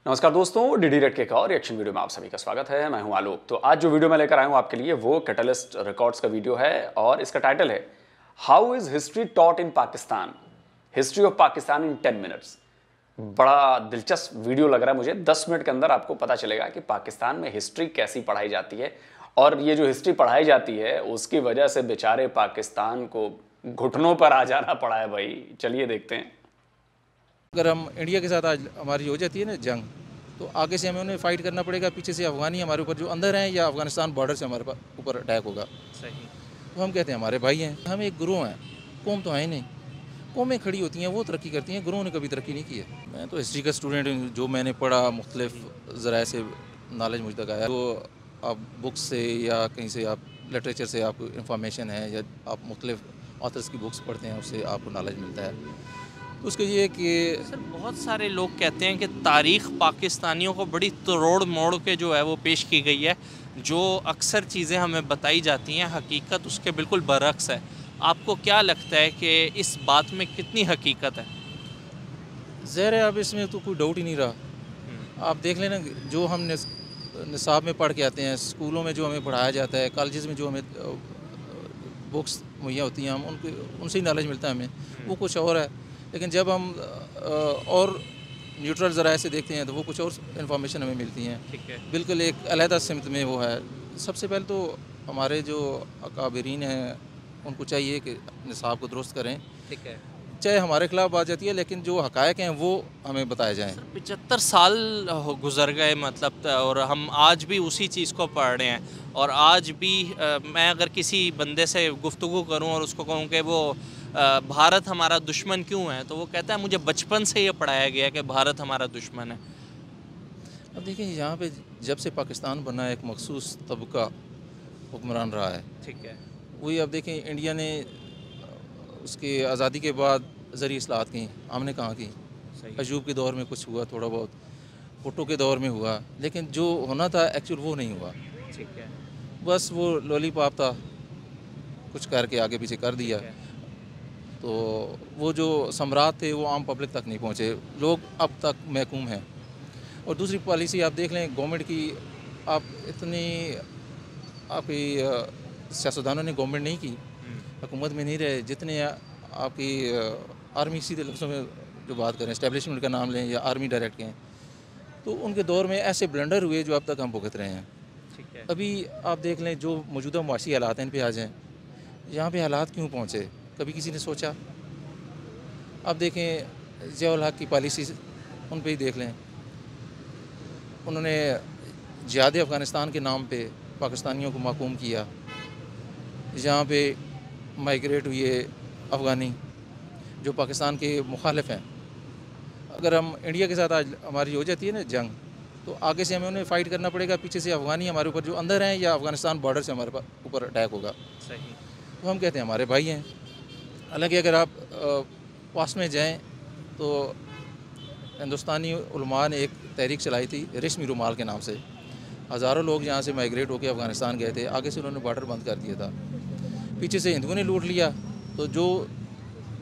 नमस्कार दोस्तों, DD red के एक और रिएक्शन वीडियो में आप सभी का स्वागत है। मैं हूं आलोक। तो आज जो वीडियो मैं लेकर आया हूं आपके लिए वो कैटलिस्ट रिकॉर्ड्स का वीडियो है और इसका टाइटल है how is history taught in Pakistan, history of Pakistan in 10 minutes. बड़ा दिलचस्प वीडियो लग रहा है मुझे। 10 मिनट के अंदर आपको पता चलेगा कि पाकिस्तान में हिस्ट्री कैसी पढ़ाई जाती है और ये जो हिस्ट्री पढ़ाई जाती है उसकी वजह से बेचारे पाकिस्तान को घुटनों पर आ जाना पड़ा है भाई। चलिए देखते हैं। अगर हम इंडिया के साथ आज हमारी हो जाती है ना जंग, तो आगे से हमें उन्हें फाइट करना पड़ेगा, पीछे से अफगानी हमारे ऊपर जो अंदर हैं या अफगानिस्तान बॉर्डर से हमारे ऊपर अटैक होगा। सही। तो हम कहते हैं हमारे भाई हैं, हम एक गुरु हैं, कौम तो है ही नहीं। कौमें खड़ी होती हैं, वो तरक्की करती हैं, गुरुओं ने कभी तरक्की नहीं की है। मैं तो हिस्ट्री का स्टूडेंट हूँ, जो मैंने पढ़ा मुख्तलिफ ज़राए से नॉलेज मुझ तक आया। तो आप बुक्स से या कहीं से आप लिटरेचर से आपको इंफॉर्मेशन है या आप मुख्तलिफ ऑथर्स की बुक्स पढ़ते हैं, उससे आपको नॉलेज मिलता है। तो उसके ये कि सर बहुत सारे लोग कहते हैं कि तारीख़ पाकिस्तानियों को बड़ी तोड़ मोड़ के जो है वो पेश की गई है। जो अक्सर चीज़ें हमें बताई जाती हैं हकीकत उसके बिल्कुल बरअक्स है। आपको क्या लगता है कि इस बात में कितनी हकीकत है? ज़ाहिर है, अब इसमें तो कोई डाउट ही नहीं रहा। आप देख लेना, जो हम निसाब में पढ़ के आते हैं, स्कूलों में जो हमें पढ़ाया जाता है, कॉलेजेस में जो हमें बुक्स मुहैया होती हैं, हम उनसे ही नॉलेज मिलता है हमें, वो कुछ और है। लेकिन जब हम और न्यूट्रल ज़राए से देखते हैं तो वो कुछ और इन्फॉर्मेशन हमें मिलती हैं। ठीक है। बिल्कुल एक अलहदा सिमत में वो है। सबसे पहले तो हमारे जो अकाबरीन हैं उनको चाहिए कि निसाब को दुरुस्त करें। ठीक है। चाहे हमारे खिलाफ बात जाती है, लेकिन जो हकायक हैं वो हमें बताए जाएँ। 75 साल गुजर गए मतलब, और हम आज भी उसी चीज़ को पढ़ रहे हैं। और आज भी मैं अगर किसी बंदे से गुफ्तगू करूं और उसको कहूं कि वो भारत हमारा दुश्मन क्यों है, तो वो कहता है मुझे बचपन से ये पढ़ाया गया कि भारत हमारा दुश्मन है। अब देखिए, यहाँ पे जब से पाकिस्तान बना एक मखसूस तबका हुक्मरान रहा है। ठीक है। वही अब देखें, इंडिया ने उसकी आज़ादी के बाद ज़री इस्लाहत की, हमने कहाँ की? अयूब के दौर में कुछ हुआ थोड़ा बहुत, भुट्टो के दौर में हुआ, लेकिन जो होना था एक्चुअल वो नहीं हुआ। ठीक है। बस वो लॉलीपॉप था, कुछ करके आगे पीछे कर दिया। तो वो जो सम्राट थे वो आम पब्लिक तक नहीं पहुँचे, लोग अब तक महकूम हैं। और दूसरी पॉलिसी आप देख लें गवर्नमेंट की, आप इतनी आपकी सियासतदानों ने गवर्नमेंट नहीं की, हुकूमत में नहीं रहे, जितने आपकी आर्मी, सीधे लफ्ज़ों में जो बात करें, इस्टेब्लिशमेंट का नाम लें या आर्मी डायरेक्ट कहें, तो उनके दौर में ऐसे ब्लंडर हुए जो अब तक हम भुगत रहे हैं। ठीक है। अभी आप देख लें जो मौजूदा मुआशी हालात हैं, इन पे आ जाएँ, यहाँ पे हालात क्यों पहुँचे, कभी किसी ने सोचा? अब देखें ज़ियाउल हक की पॉलिसी, उन पे ही देख लें, उन्होंने जिहाद अफ़गानिस्तान के नाम पे पाकिस्तानियों को महकूम किया। जहाँ पे माइग्रेट हुए अफ़गानी जो पाकिस्तान के मुखालिफ हैं। अगर हम इंडिया के साथ आज हमारी हो जाती है ना जंग, तो आगे से हमें उन्हें फाइट करना पड़ेगा, पीछे से अफ़गानी हमारे ऊपर जो अंदर हैं या अफ़गानिस्तान बॉर्डर से हमारे ऊपर अटैक होगा। सही। तो हम कहते हैं हमारे भाई हैं। हालांकि अगर आप पास्ट में जाएं तो हिंदुस्तानी उलमा ने एक तहरीक चलाई थी रेशमी रुमाल के नाम से। हज़ारों लोग यहाँ से माइग्रेट होकर अफ़गानिस्तान गए थे, आगे से उन्होंने बॉर्डर बंद कर दिया था, पीछे से हिंदुओं ने लूट लिया। तो जो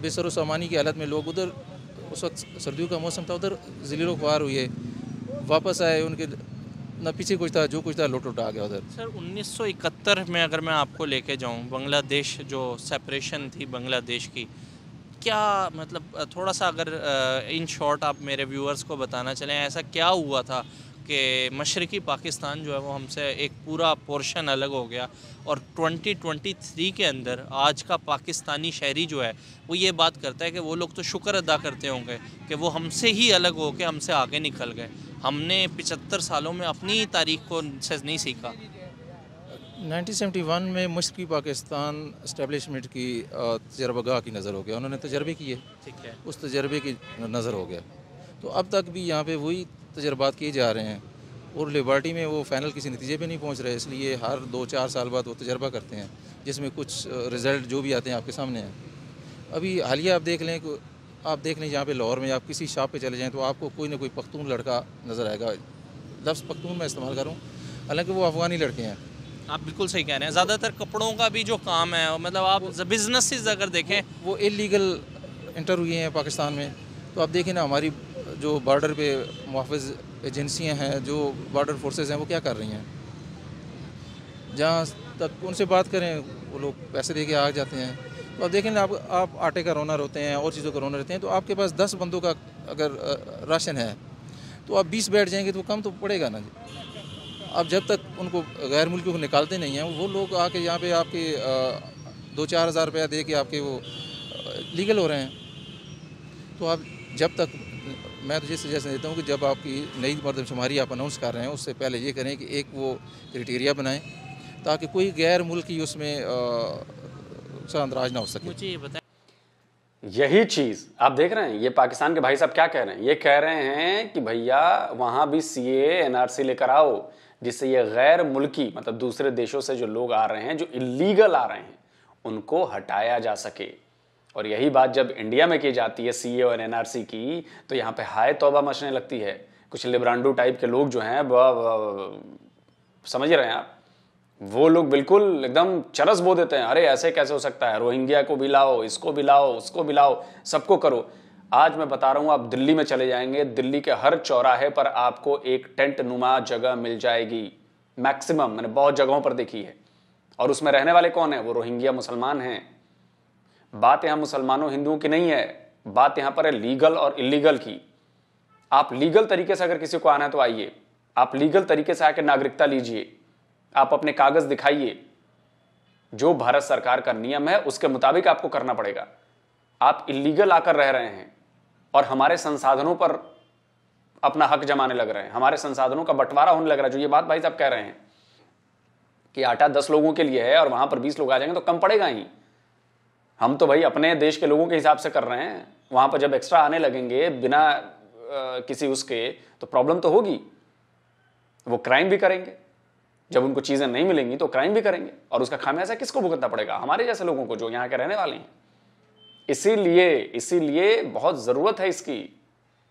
बेसर सामानी की हालत में लोग उधर, उस वक्त सर्दियों का मौसम था, उधर ज़िलो ख्वार हुए, वापस आए, उनके न पीछे कुछ था, जो कुछ था लूट उठा गया उधर। सर 1971 में अगर मैं आपको लेके जाऊं, बांग्लादेश जो सेपरेशन थी बांग्लादेश की, क्या मतलब थोड़ा सा अगर इन शॉर्ट आप मेरे व्यूअर्स को बताना चलें, ऐसा क्या हुआ था कि मशरक़ी पाकिस्तान जो है वो हमसे एक पूरा पोर्शन अलग हो गया, और 2023 के अंदर आज का पाकिस्तानी शहरी जो है वो ये बात करता है कि वो लोग तो शुक्र अदा करते होंगे कि वो हमसे ही अलग हो के हमसे आगे निकल गए। हमने 75 सालों में अपनी तारीख को से नहीं सीखा। 1971 में मशरक़ी पाकिस्तान इस्टेब्लिशमेंट की तजर्बागाह की नज़र हो गया, उन्होंने तजर्बे किए। ठीक है। उस तजर्बे की नज़र हो गया। तो अब तक भी यहाँ पे वही तजर्बात किए जा रहे हैं और लिबर्टी में वो फ़ाइनल किसी नतीजे पे नहीं पहुँच रहे, इसलिए हर 2-4 साल बाद वो तजर्बा करते हैं, जिसमें कुछ रिज़ल्ट जो भी आते हैं आपके सामने हैं। अभी हालिया आप देख लें यहाँ पे लाहौर में आप किसी शॉप पे चले जाएँ तो आपको कोई ना कोई पख्तून लड़का नज़र आएगा। लफ्ज़ पख्तून मैं इस्तेमाल करूँ, हालांकि वो अफ़गानी लड़के हैं। आप बिल्कुल सही कह रहे हैं। ज़्यादातर कपड़ों का भी जो काम है, मतलब आप बिजनेसेस अगर देखें, वो इलीगल इंटर हुए हैं पाकिस्तान में। तो आप देखें ना, हमारी जो बॉर्डर पे मुहाफ़िज़ एजेंसियां हैं, जो बॉर्डर फोर्सेस हैं, वो क्या कर रही हैं? जहाँ तक उनसे बात करें, वो लोग पैसे दे के आ जाते हैं। तो अब देखें ना, आप आटे का रोना होते हैं और चीज़ों का रोना रहते हैं, तो आपके पास 10 बंदों का अगर राशन है, तो आप 20 बैठ जाएंगे तो कम तो पड़ेगा ना जी। अब जब तक उनको गैर मुल्कियों को निकालते नहीं हैं, वो लोग आके यहाँ पे आपके 2-4 हज़ार रुपया दे के आपके वो लीगल हो रहे हैं। तो आप जब तक, मैं तो ये सजेशन देता हूँ कि जब आपकी नई मरदमशुमारी आप अनाउंस कर रहे हैं, उससे पहले ये करें कि एक वो क्राइटेरिया बनाएं ताकि कोई गैर मुल्की उसमें अंदराज ना हो सके। मुझे ये बताएं, यही चीज आप देख रहे हैं, ये पाकिस्तान के भाई साहब क्या कह रहे हैं? ये कह रहे हैं कि भैया वहां भी सीए एनआरसी लेकर आओ, जिससे ये गैर मुल्की मतलब दूसरे देशों से जो लोग आ रहे हैं, जो इलीगल आ रहे हैं, उनको हटाया जा सके। और यही बात जब इंडिया में की जाती है सीए और एनआरसी की, तो यहाँ पे हाय तौबा मचने लगती है। कुछ लिब्रांडो टाइप के लोग जो हैं, समझ रहे हैं आप, वो लोग बिल्कुल एकदम चरस बो देते हैं, अरे ऐसे कैसे हो सकता है, रोहिंग्या को भी लाओ, इसको भी लाओ, उसको भी लाओ, सबको करो। आज मैं बता रहा हूं, आप दिल्ली में चले जाएंगे, दिल्ली के हर चौराहे पर आपको एक टेंट नुमा जगह मिल जाएगी, मैक्सिमम, मैंने बहुत जगहों पर देखी है। और उसमें रहने वाले कौन है? वो रोहिंग्या मुसलमान हैं। बात यहां मुसलमानों हिंदुओं की नहीं है, बात यहां पर है लीगल और इलीगल की। आप लीगल तरीके से अगर किसी को आना है तो आइए, आप लीगल तरीके से आकर नागरिकता लीजिए, आप अपने कागज दिखाइए, जो भारत सरकार का नियम है उसके मुताबिक आपको करना पड़ेगा। आप इलीगल आकर रह रहे हैं और हमारे संसाधनों पर अपना हक जमाने लग रहे हैं, हमारे संसाधनों का बंटवारा होने लग रहा है। जो ये बात भाई साहब कह रहे हैं कि आटा 10 लोगों के लिए है और वहां पर 20 लोग आ जाएंगे तो कम पड़ेगा ही। हम तो भाई अपने देश के लोगों के हिसाब से कर रहे हैं, वहां पर जब एक्स्ट्रा आने लगेंगे बिना किसी उसके, तो प्रॉब्लम तो होगी। वो क्राइम भी करेंगे, जब उनको चीजें नहीं मिलेंगी तो क्राइम भी करेंगे, और उसका खामियाजा किसको भुगतना पड़ेगा? हमारे जैसे लोगों को जो यहाँ के रहने वाले हैं। इसीलिए बहुत जरूरत है इसकी।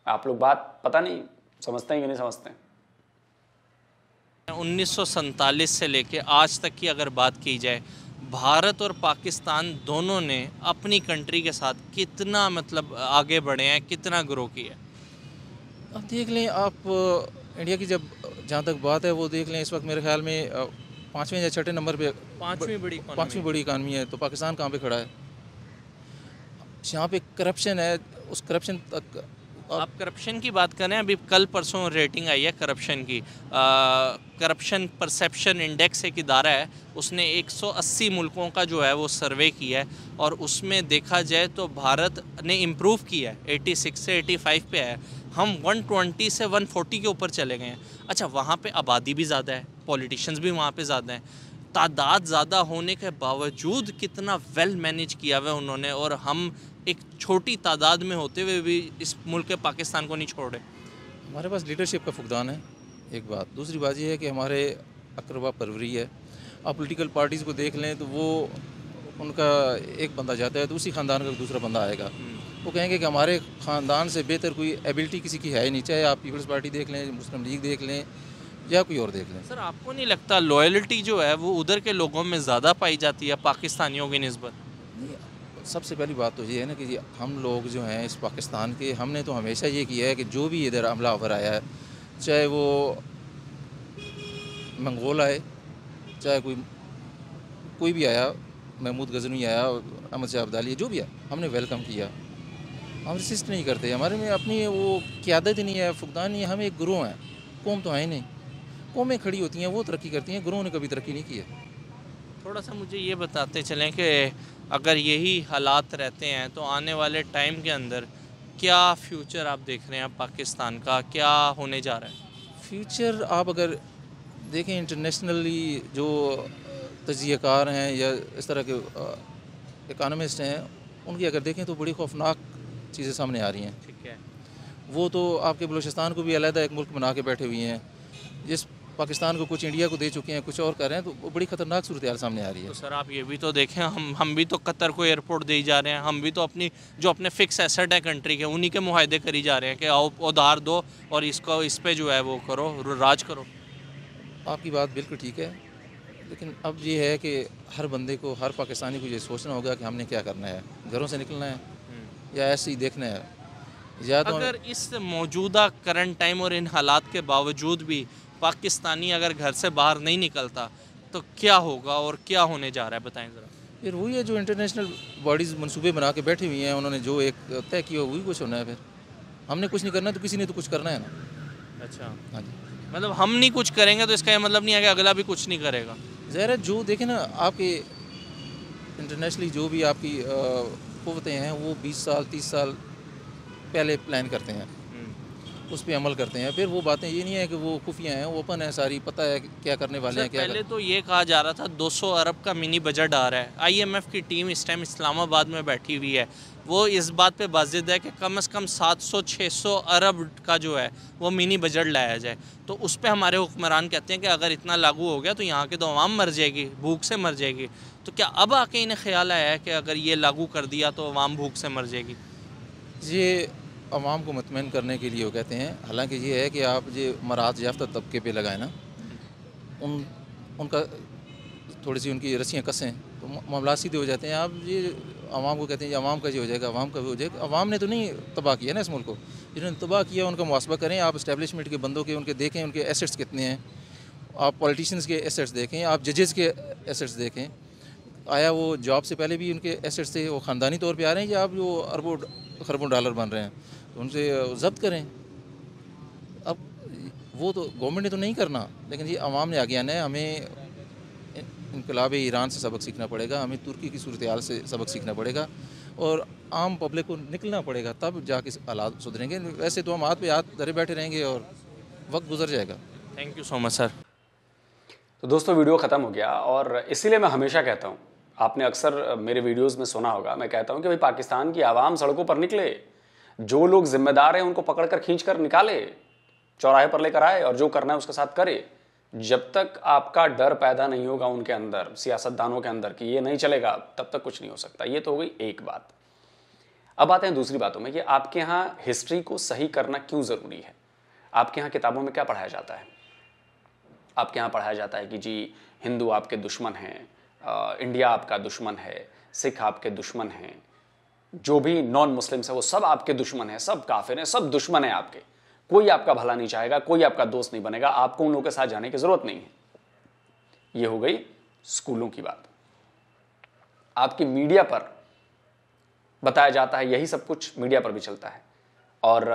आप लोग बात पता नहीं समझते हैं कि नहीं समझते हैं। 1947 से लेके आज तक की अगर बात की जाए, भारत और पाकिस्तान दोनों ने अपनी कंट्री के साथ कितना मतलब आगे बढ़े हैं, कितना ग्रो किया है। अब देख लें आप, इंडिया की जब जहाँ तक बात है वो देख लें, इस वक्त मेरे ख्याल में 5वें या 6ठे नंबर पे, 5वीं बड़ी इकानमी है, तो पाकिस्तान कहाँ पे खड़ा है? जहाँ पे करप्शन है, उस करप्शन तक आप करप्शन की बात करें, अभी कल परसों रेटिंग आई है करप्शन की, करप्शन परसेप्शन इंडेक्स एक इदारा है, उसने 180 मुल्कों का जो है वो सर्वे किया है, और उसमें देखा जाए तो भारत ने इम्प्रूव किया है, 86 से 85 पे है। हम 120 से 140 के ऊपर चले गए हैं। अच्छा, वहाँ पे आबादी भी ज़्यादा है, पॉलिटिशियंस भी वहाँ पे ज़्यादा हैं, तादाद ज़्यादा होने के बावजूद कितना वेल मैनेज किया हुआ है उन्होंने, और हम एक छोटी तादाद में होते हुए भी इस मुल्क के पाकिस्तान को नहीं छोड़े। हमारे पास लीडरशिप का फुकदान है, एक बात। दूसरी बात यह है कि हमारे अकरबा परवरी है। आप पॉलिटिकल पार्टीज़ को देख लें तो वो, उनका एक बंदा जाता है तो उसी ख़ानदान का दूसरा बंदा आएगा, वो कहेंगे कि हमारे ख़ानदान से बेहतर कोई एबिलिटी किसी की है ही नहीं। चाहे आप पीपल्स पार्टी देख लें, मुस्लिम लीग देख लें, या कोई और देख लें। सर, आपको नहीं लगता लॉयल्टी जो है वो उधर के लोगों में ज़्यादा पाई जाती है पाकिस्तानियों की निस्बत? सबसे पहली बात तो ये है ना कि हम लोग जो हैं इस पाकिस्तान के, हमने तो हमेशा ये किया है कि जो भी इधर हमलावर आया है, चाहे वो मंगोल आए, चाहे कोई भी आया, महमूद गजनवी आया, अहमद शाह अब्दाली, जो भी आया, हमने वेलकम किया। हम रेसिस्ट नहीं करते, हमारे में अपनी वो क़यादत ही नहीं है, फुकदान नहीं है। हम एक गुरुह हैं, कौम तो है ही नहीं। कौमें खड़ी होती हैं, वो तरक्की करती हैं, गुरुओं ने कभी तरक्की नहीं की है। थोड़ा सा मुझे ये बताते चलें कि अगर यही हालात रहते हैं तो आने वाले टाइम के अंदर क्या फ्यूचर आप देख रहे हैं पाकिस्तान का, क्या होने जा रहा है? फ्यूचर आप अगर देखें, इंटरनेशनली जो तजियाकार हैं या इस तरह के इकानमिस्ट हैं, उनकी अगर देखें तो बड़ी खौफनाक चीज़ें सामने आ रही हैं। ठीक है। वो तो आपके बलूचिस्तान को भी अलहदा एक मुल्क बना के बैठे हुए हैं, जिस पाकिस्तान को कुछ इंडिया को दे चुके हैं, कुछ और कर रहे हैं, तो वो बड़ी ख़तरनाक सूरत हाल सामने आ रही है। तो सर आप ये भी तो देखें, हम भी तो कतर को एयरपोर्ट दे ही जा रहे हैं, हम भी तो अपनी जो अपने फिक्स एसेट है कंट्री के, उन्हीं के मुआहदे करी जा रहे हैं कि आओ उधार दो और इसको इस पे जो है वो करो, राज करो। आपकी बात बिल्कुल ठीक है, लेकिन अब ये है कि हर बंदे को, हर पाकिस्तानी को ये सोचना होगा कि हमने क्या करना है, घरों से निकलना है या ऐसे ही देखना है। या तो अगर इस मौजूदा करंट टाइम और इन हालात के बावजूद भी पाकिस्तानी अगर घर से बाहर नहीं निकलता तो क्या होगा और क्या होने जा रहा है, बताएं ज़रा। फिर वही है जो इंटरनेशनल बॉडीज़ मंसूबे बना के बैठी हुई हैं, उन्होंने जो एक तय किया वही कुछ होना है। फिर हमने कुछ नहीं करना तो किसी ने तो कुछ करना है ना। अच्छा, हाँ जी, मतलब हम नहीं कुछ करेंगे तो इसका ये मतलब नहीं है कि अगला भी कुछ नहीं करेगा। ज़ाहिर है जो देखें ना, आपके इंटरनेशनली जो भी आपकी कुव्वतें हैं वो 20 साल 30 साल पहले प्लान करते हैं, उस पर अमल करते हैं। फिर वो बातें ये नहीं है कि वो खुफिया हैं, वो ओपन है, सारी पता है कि क्या करने वाले हैं। क्या पहले तो ये कहा जा रहा था 200 अरब का मिनी बजट आ रहा है। आईएमएफ की टीम इस टाइम इस्लामाबाद में बैठी हुई है, वो इस बात पे बाजिद है कि कम से कम 700-600 अरब का जो है वो मिनी बजट लाया जाए। तो उस पर हमारे हुक्मरान कहते हैं कि अगर इतना लागू हो गया तो यहाँ की तो अवाम मर जाएगी, भूख से मर जाएगी। तो क्या अब आके इन्हें ख्याल आया है कि अगर ये लागू कर दिया तो अवाम भूख से मर जाएगी? ये अवाम को मुतमईन करने के लिए वो कहते हैं। हालांकि ये है कि आप ये मराहत याफ्ता तबके पे लगाएं ना, उनका थोड़ी सी उनकी रस्सियाँ कसें तो मामला सीधे हो जाते हैं। आप ये अवाम को कहते हैं ये अवाम का ये हो जाएगा, अवाम का भी हो जाएगा। अवाम ने तो नहीं तबाह किया ना इस मुल्क को, जिन्होंने तबाह किया उनका मुहासबा करें। आप इस्टेब्लिशमेंट के बंदों के उनके देखें, उनके एसेट्स कितने हैं। आप पॉलिटिशियंस के एसेट्स देखें, आप जजेस के एसेट्स देखें। आया वो जॉब से पहले भी उनके एसेट्स थे, वो ख़ानदानी तौर पे आ रहे हैं, या आप जो अरबों खरबों डॉलर बन रहे हैं तो उनसे ज़ब्त करें। अब वो तो गवर्नमेंट ने तो नहीं करना, लेकिन ये अवाम ने आगे आना है। हमें इनकलाब ईरान से सबक सीखना पड़ेगा, हमें तुर्की की सूरत हाल से सबक सीखना पड़ेगा और आम पब्लिक को निकलना पड़ेगा, तब जाके हालात सुधरेंगे। वैसे तो हम हाथ पे हाथ धरे बैठे रहेंगे और वक्त गुजर जाएगा। Thank you so much sir. तो दोस्तों वीडियो ख़त्म हो गया और इसीलिए मैं हमेशा कहता हूँ, आपने अक्सर मेरे वीडियोस में सुना होगा, मैं कहता हूँ कि भाई पाकिस्तान की आवाम सड़कों पर निकले, जो लोग जिम्मेदार हैं उनको पकड़कर खींचकर निकाले, चौराहे पर लेकर आए और जो करना है उसके साथ करे। जब तक आपका डर पैदा नहीं होगा उनके अंदर, सियासतदानों के अंदर, कि ये नहीं चलेगा, तब तक कुछ नहीं हो सकता। ये तो हो गई एक बात। अब आते हैं दूसरी बातों में कि आपके यहाँ हिस्ट्री को सही करना क्यों ज़रूरी है। आपके यहाँ किताबों में क्या पढ़ाया जाता है? आपके यहाँ पढ़ाया जाता है कि जी हिंदू आपके दुश्मन हैं, इंडिया आपका दुश्मन है, सिख आपके दुश्मन हैं, जो भी नॉन मुस्लिम्स है वो सब आपके दुश्मन हैं, सब काफिर हैं, सब दुश्मन हैं आपके, कोई आपका भला नहीं चाहेगा, कोई आपका दोस्त नहीं बनेगा, आपको उन लोगों के साथ जाने की जरूरत नहीं है। ये हो गई स्कूलों की बात। आपकी मीडिया पर बताया जाता है, यही सब कुछ मीडिया पर भी चलता है और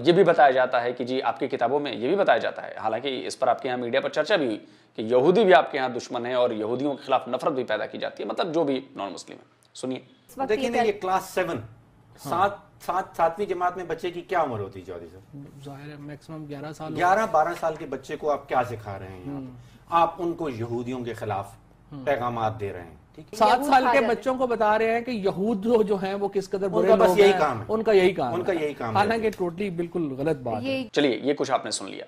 ये भी बताया जाता है कि जी आपकी किताबों में ये भी बताया जाता है, हालांकि इस पर आपके यहाँ मीडिया पर चर्चा भी हुई कि यहूदी भी आपके यहाँ दुश्मन है और यहूदियों के खिलाफ नफरत भी पैदा की जाती है, मतलब जो भी नॉन मुस्लिम है। सुनिए। देखिए ना, ये क्लास 7 सातवीं जमात में बच्चे की क्या उम्र होती है चौधरी साहब? जाहिर है मैक्सिमम 11 साल 11-12 साल के बच्चे को आप क्या सिखा रहे हैं यहाँ पे? आप उनको यहूदियों के खिलाफ पैगामात दे रहे हैं, ठीक है? 7 साल के बच्चों को बता रहे हैं कि यहूद जो हैं वो किस कदर बुरे उनका बस लोग यही हैं, काम है। उनका यही काम उनका है। यही काम है। हालांकि टोटली बिल्कुल गलत बात है। चलिए, ये कुछ आपने सुन लिया।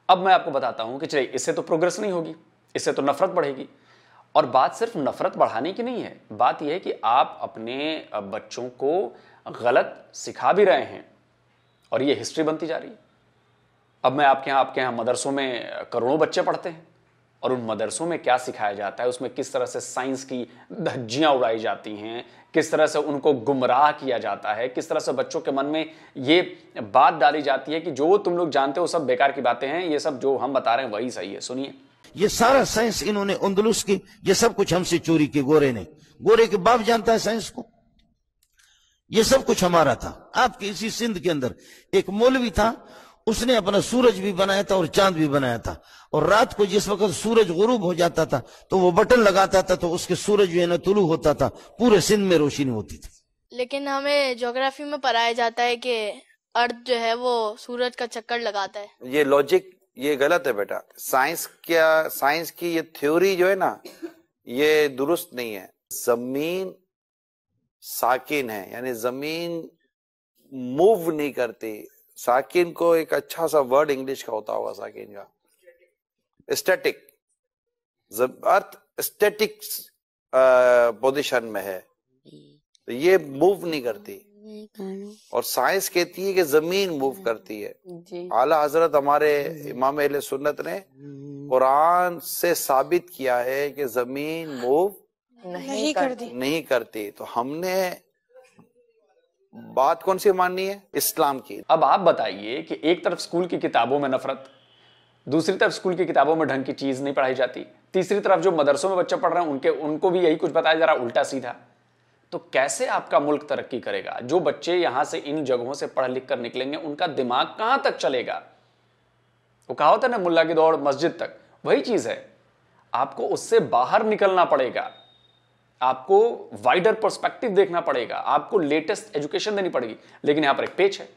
अब मैं आपको बताता हूं कि चलिए इससे तो प्रोग्रेस नहीं होगी, इससे तो नफरत बढ़ेगी। और बात सिर्फ नफरत बढ़ाने की नहीं है, बात यह है कि आप अपने बच्चों को गलत सिखा भी रहे हैं और ये हिस्ट्री बनती जा रही है। अब मैं आपके यहाँ मदरसों में करोड़ों बच्चे पढ़ते हैं और उन मदरसों में क्या सिखाया जाता है, उसमें किस तरह से साइंस की धज्जियां उड़ाई जाती हैं, किस तरह से उनको गुमराह किया जाता है, किस तरह से बच्चों के मन में ये बात डाली जाती है कि जो तुम लोग जानते हो सब बेकार की बातें हैं, ये सब जो हम बता रहे हैं वही सही है। सुनिए। ये सारा साइंस इन्होंने अंदलुस की, ये सब कुछ हमसे चोरी की। गोरे ने, गोरे के बाप जानता है साइंस को। ये सब कुछ हमारा था। आपके इसी सिंध के अंदर एक मौलवी था, उसने अपना सूरज भी बनाया था और चांद भी बनाया था, और रात को जिस वक्त सूरज गुरूब हो जाता था तो वो बटन लगाता था तो उसके सूरज जो है ना तुलू होता था, पूरे सिंध में रोशनी होती थी। लेकिन हमें ज्योग्राफी में पढ़ाया जाता है कि अर्थ जो है वो सूरज का चक्कर लगाता है। ये लॉजिक ये गलत है बेटा। साइंस की ये थ्योरी जो है ना, ये दुरुस्त नहीं है। जमीन साकिन है, यानी जमीन मूव नहीं करती। साकिन को एक अच्छा सा वर्ड इंग्लिश का होता होगा, साकिन का स्टैटिक। अर्थ स्टैटिक पोजीशन में है तो ये मूव नहीं करती, और साइंस कहती है कि जमीन मूव करती है। आला हजरत हमारे इमाम अहले सुन्नत ने कुरान से साबित किया है कि जमीन मूव नहीं करती। तो हमने बात कौन सी माननी है? इस्लाम की। अब आप बताइए कि एक तरफ स्कूल की किताबों में नफरत, दूसरी तरफ स्कूल की किताबों में ढंग की चीज नहीं पढ़ाई जाती, तीसरी तरफ जो मदरसों में बच्चे पढ़ रहे हैं उनको भी यही कुछ बताया जा रहा है उल्टा सीधा। तो कैसे आपका मुल्क तरक्की करेगा? जो बच्चे यहां से इन जगहों से पढ़ लिख कर निकलेंगे उनका दिमाग कहां तक चलेगा? वो कहा होता है ना, मुल्ला की दौड़ मस्जिद तक, वही चीज है। आपको उससे बाहर निकलना पड़ेगा, आपको वाइडर पर्सपेक्टिव देखना पड़ेगा, आपको लेटेस्ट एजुकेशन देनी पड़ेगी। लेकिन यहां पर एक पेच है,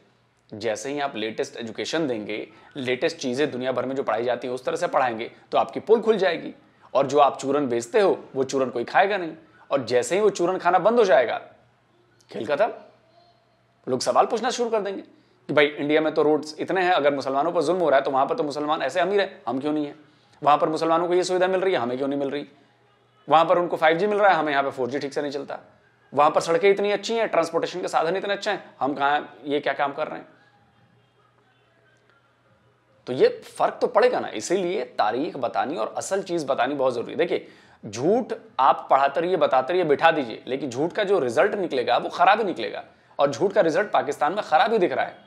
जैसे ही आप लेटेस्ट एजुकेशन देंगे, लेटेस्ट चीजें दुनिया भर में जो पढ़ाई जाती है उस तरह से पढ़ाएंगे तो आपकी पोल खुल जाएगी, और जो आप चूरन बेचते हो वो चूरन कोई खाएगा नहीं। और जैसे ही वो चूरन खाना बंद हो जाएगा, खेल खत्म। लोग सवाल पूछना शुरू कर देंगे कि भाई इंडिया में तो रोड्स इतने हैं, अगर मुसलमानों पर जुल्म हो रहा है तो वहां पर तो मुसलमान ऐसे अमीर है, हम क्यों नहीं है? वहां पर मुसलमानों को ये सुविधा मिल रही है, हमें क्यों नहीं मिल रही? वहां पर उनको 5G मिल रहा है, हमें यहाँ पे 4G ठीक से नहीं चलता। वहां पर सड़कें इतनी अच्छी हैं, ट्रांसपोर्टेशन के साधन इतने अच्छे हैं, हम कहाँ ये क्या काम कर रहे हैं? तो ये फर्क तो पड़ेगा ना। इसीलिए तारीख बतानी और असल चीज बतानी बहुत जरूरी है। देखिए, झूठ आप पढ़ाते रहिए, बताते रहिए, बिठा दीजिए, लेकिन झूठ का जो रिजल्ट निकलेगा वो खराब ही निकलेगा। और झूठ का रिजल्ट पाकिस्तान में खराब ही दिख रहा है।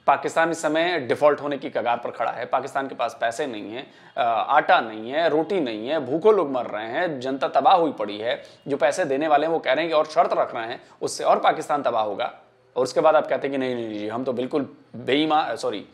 पाकिस्तान इस समय डिफॉल्ट होने की कगार पर खड़ा है। पाकिस्तान के पास पैसे नहीं है, आटा नहीं है, रोटी नहीं है, भूखों लोग मर रहे हैं, जनता तबाह हुई पड़ी है। जो पैसे देने वाले हैं वो कह रहे हैं कि और शर्त रख रहे हैं, उससे और पाकिस्तान तबाह होगा। और उसके बाद आप कहते हैं कि नहीं नहीं जी, हम तो बिल्कुल बेईमान, सॉरी,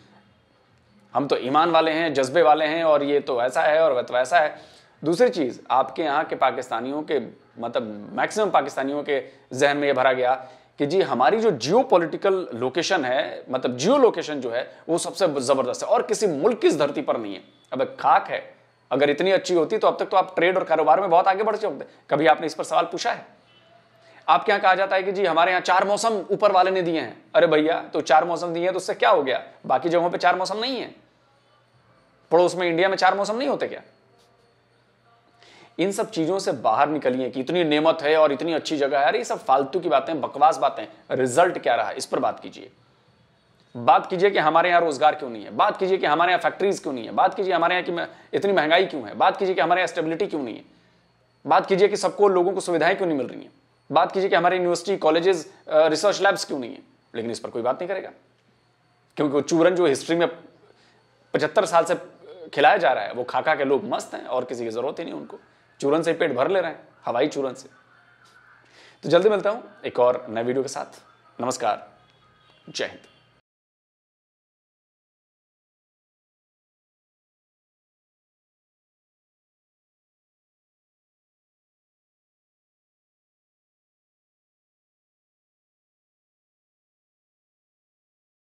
हम तो ईमान वाले हैं, जज्बे वाले हैं, और ये तो ऐसा है और वह तो ऐसा है। दूसरी चीज, आपके यहाँ के पाकिस्तानियों के, मतलब मैक्सिमम पाकिस्तानियों के जहन में यह भरा गया कि जी हमारी जो जियो पॉलिटिकल लोकेशन है, मतलब जियो लोकेशन जो है वो सबसे जबरदस्त है और किसी मुल्क की इस धरती पर नहीं है। अब खाक है, अगर इतनी अच्छी होती तो अब तक तो आप ट्रेड और कारोबार में बहुत आगे बढ़ चुके। कभी आपने इस पर सवाल पूछा है? आपके यहाँ कहा जाता है कि जी हमारे यहाँ 4 मौसम ऊपर वाले ने दिए हैं। अरे भैया, तो 4 मौसम दिए हैं तो उससे क्या हो गया? बाकी जगहों पे 4 मौसम नहीं है? पड़ोस में इंडिया में 4 मौसम नहीं होते क्या? इन सब चीजों से बाहर निकलिए कि इतनी नेमत है और इतनी अच्छी जगह है। अरे ये सब फालतू की बातें, बकवास बातें। रिजल्ट क्या रहा इस पर बात कीजिए। बात कीजिए कि हमारे यहाँ रोजगार क्यों नहीं है, बात कीजिए कि हमारे यहाँ फैक्ट्रीज क्यों नहीं है, बात कीजिए हमारे यहाँ की इतनी महंगाई क्यों है, बात कीजिए कि हमारे यहाँ स्टेबिलिटी क्यों नहीं है, बात कीजिए कि सबको, लोगों को सुविधाएं क्यों नहीं मिल रही हैं, बात कीजिए कि हमारे यूनिवर्सिटी, कॉलेजेस, रिसर्च लैब्स क्यों नहीं है। लेकिन इस पर कोई बात नहीं करेगा, क्योंकि वो चूरन जो हिस्ट्री में 75 साल से खिलाया जा रहा है वो खा खा के लोग मस्त हैं और किसी की जरूरत ही नहीं उनको। चूरन से पेट भर ले रहे हैं, हवाई चूरन से। तो जल्दी मिलता हूं एक और नए वीडियो के साथ। नमस्कार, जय हिंद।